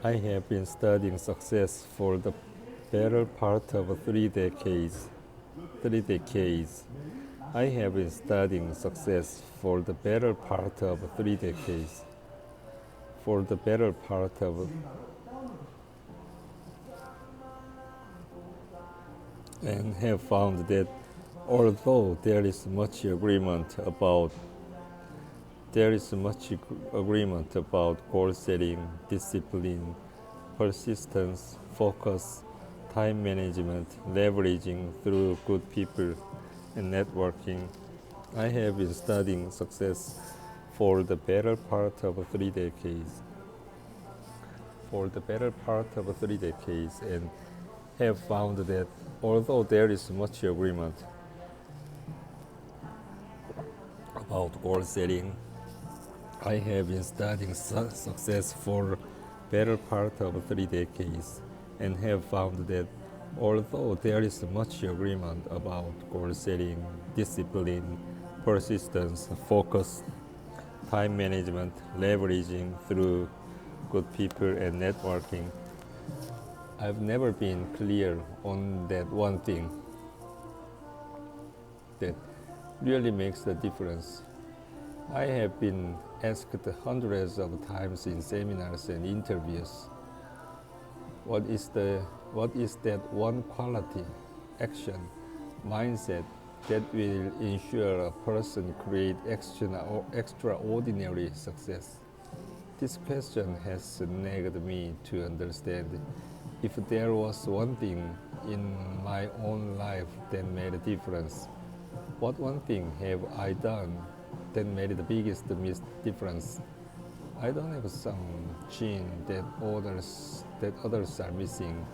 I have been studying success for the better part of 3 decades. 3 decades. I have been studying success for the better part of 3 decades. For the better part of and have found that although there is much agreement about goal setting, discipline, persistence, focus, time management, leveraging through good people, and networking. I have been studying success for the better part of 3 decades. For the better part of 3 decades, and have found that although there is much agreement about goal setting, I have been studying success for better part of 3 decades and have found that although there is much agreement about goal setting, discipline, persistence, focus, time management, leveraging through good people and networking, I've never been clear on that one thing that really makes the difference. I have been asked hundreds of times in seminars and interviews, what is that one quality, action, mindset that will ensure a person create extraordinary success? This question has nagged me to understand if there was one thing in my own life that made a difference. What one thing have I done that made the biggest difference? I don't have some gene that others are missing,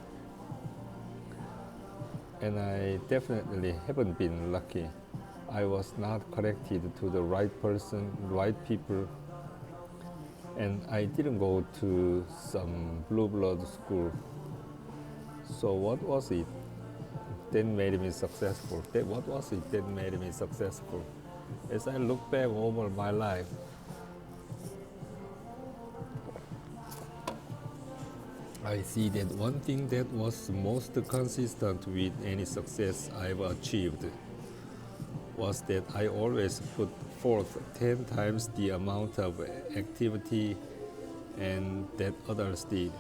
and I definitely haven't been lucky. I was not connected to the right person, right people, and I didn't go to some blue blood school. So what was it that made me successful? What was it that made me successful? As I look back over my life, I see that one thing that was most consistent with any success I've achieved was that I always put forth 10 times the amount of activity and that others did.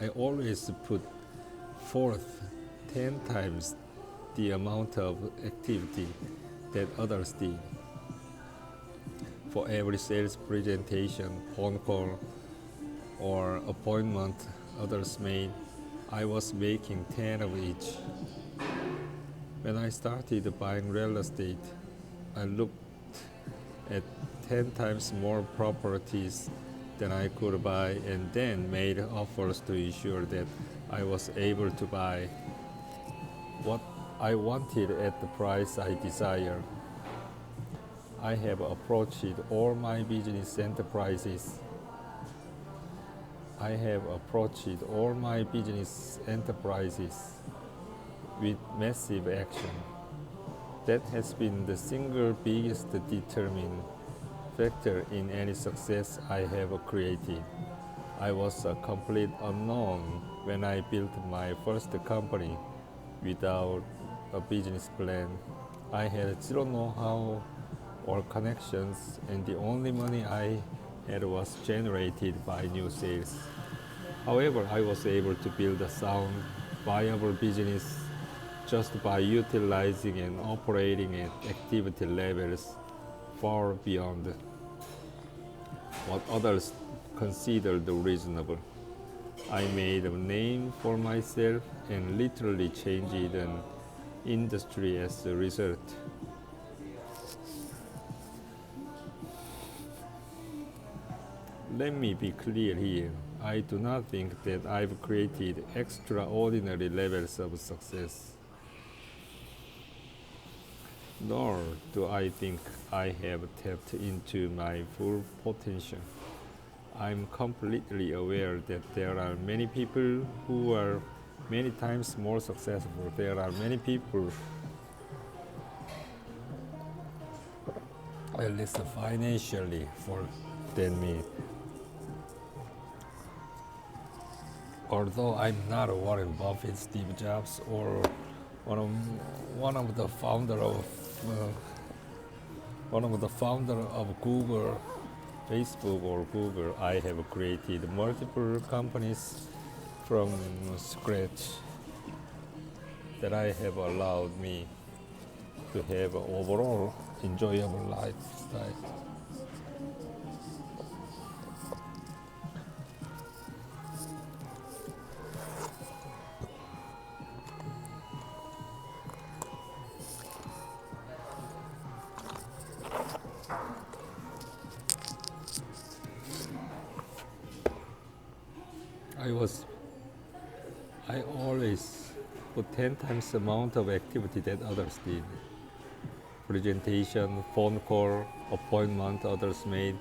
I always put forth 10 times the amount of activity that others did. For every sales presentation, phone call, or appointment others made, I was making 10 of each. When I started buying real estate, I looked at 10 times more properties than I could buy and then made offers to ensure that I was able to buy what I wanted at the price I desired. I have approached all my business enterprises with massive action. That has been the single biggest determining factor in any success I have created. I was a complete unknown when I built my first company without a business plan. I had zero know-how or connections, and the only money I had was generated by new sales. However, I was able to build a sound, viable business just by utilizing and operating at activity levels far beyond what others considered reasonable. I made a name for myself and literally changed an industry as a result. Let me be clear here. I do not think that I've created extraordinary levels of success, nor do I think I have tapped into my full potential. I'm completely aware that there are many people who are many times more successful. There are many people, at least financially, than me. Although I'm not a Warren Buffett, Steve Jobs, or one of one of the founder of uh, one of the founder of Google, Facebook or Google, I have created multiple companies from scratch that I have allowed me to have an overall enjoyable lifestyle. I was I always put 10 times the amount of activity that others did. Presentation, phone call, appointment others made,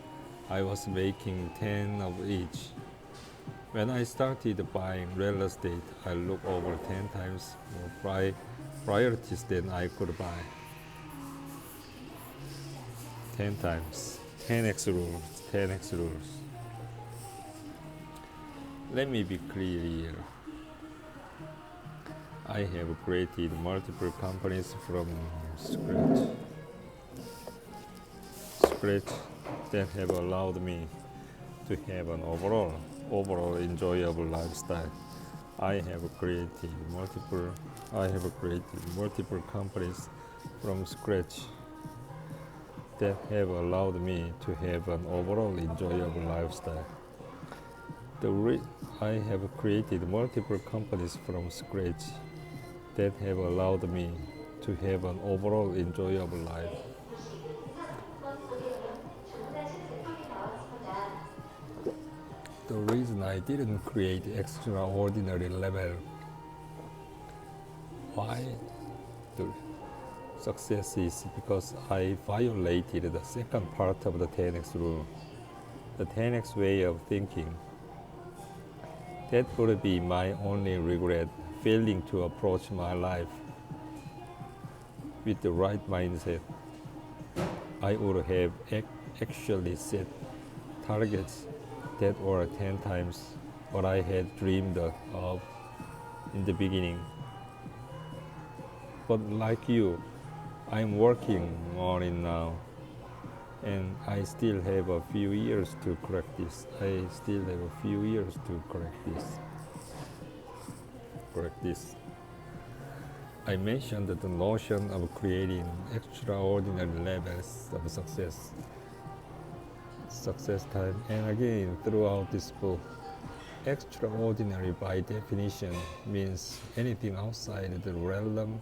I was making 10 of each. When I started buying real estate, I looked over 10 times more priorities than I could buy. 10 times. 10x rules. 10x rules. Let me be clear here. I have created multiple companies from scratch that have allowed me to have an overall enjoyable lifestyle. I have created multiple companies from scratch that have allowed me to have an overall enjoyable lifestyle. I have created multiple companies from scratch that have allowed me to have an overall enjoyable life. The reason I didn't create extraordinary level, why the success is because I violated the second part of the 10x rule, the 10x way of thinking. That would be my only regret, failing to approach my life with the right mindset. I would have actually set targets that were 10 times what I had dreamed of in the beginning. But like you, I'm working on it now, and I still have a few years to correct this. I mentioned the notion of creating extraordinary levels of success time and again throughout this book. Extraordinary by definition means anything outside the realm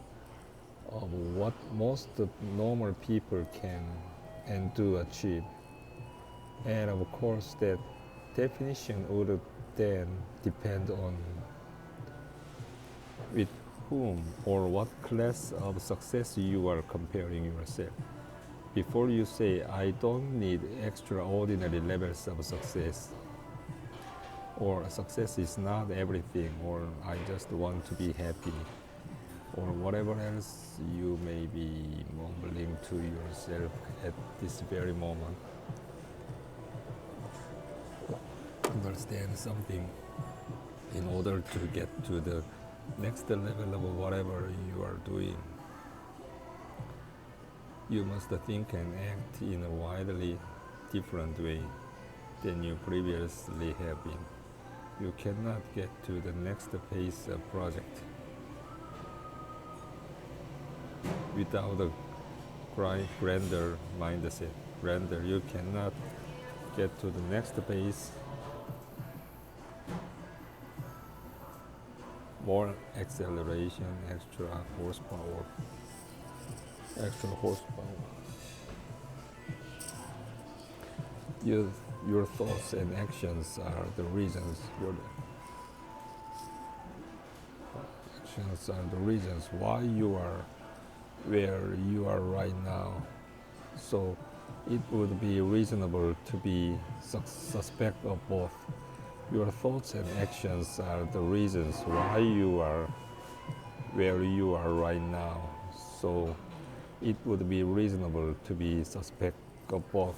of what most normal people can and do achieve. And of course, that definition would then depend on with whom or what class of success you are comparing yourself. Before you say, I don't need extraordinary levels of success, or success is not everything, or I just want to be happy, or whatever else you may be mumbling to yourself at this very moment. Understand something. In order to get to the next level of whatever you are doing, you must think and act in a widely different way than you previously have been. You cannot get to the next phase of project without a grander mindset. You cannot get to the next phase. More acceleration, extra horsepower. Your thoughts and actions are the reasons. Your actions are the reasons why you are where you are right now. So it would be reasonable to be suspect of both. Your thoughts and actions are the reasons why you are where you are right now. So it would be reasonable to be suspect of both.